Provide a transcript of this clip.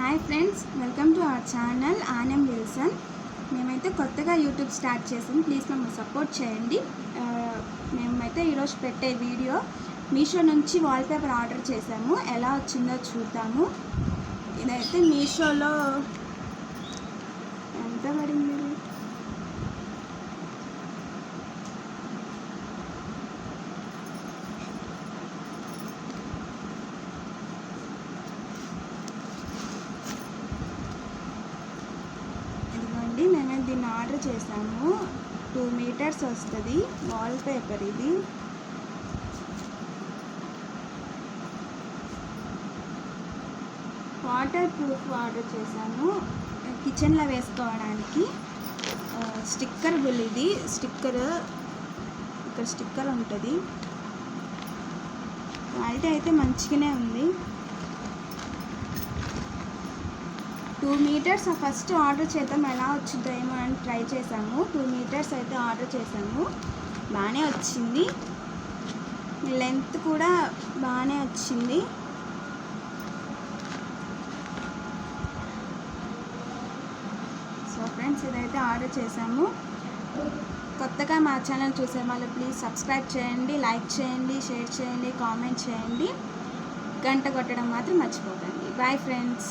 Hi friends, welcome to our channel Anam Wilson. మేమైతే కొత్తగా YouTube start చేసాం. ప్లీజ్ మమ్మల్ని సపోర్ట్ చేయండి. మేమైతే ఈరోజు పెట్టే వీడియో మీషో నుంచి వాల్పేపర్ ఆర్డర్ చేసాము. ఎలా వచ్చిందో చూద్దాము. ఇదైతే మీషోలో ఎంత పడింది? మేము దీన్ని ఆర్డర్ చేసాము. 2 మీటర్స్ వస్తుంది వాల్పేపర్. ఇది వాటర్ ప్రూఫ్ ఆర్డర్ చేశాను, కిచెన్లో వేసుకోవడానికి. Sticker bull. ఇది స్టిక్కర్, ఇక్కడ స్టిక్కర్ ఉంటుంది. క్వాలిటీ అయితే మంచిగానే ఉంది. 2 మీటర్స్ ఫస్ట్ ఆర్డర్ చేద్దాం, ఎలా వచ్చిందో ఏమో అని ట్రై చేసాము. 2 మీటర్స్ అయితే ఆర్డర్ చేసాము. బాగానే వచ్చింది. లెంత్ కూడా బాగానే వచ్చింది. సో ఫ్రెండ్స్, ఇదైతే ఆర్డర్ చేసాము. కొత్తగా మా ఛానల్ చూసే వాళ్ళు ప్లీజ్ సబ్స్క్రైబ్ చేయండి, లైక్ చేయండి, షేర్ చేయండి, కామెంట్ చేయండి. గంట కొట్టడం మాత్రం మర్చిపోకండి. Bye friends.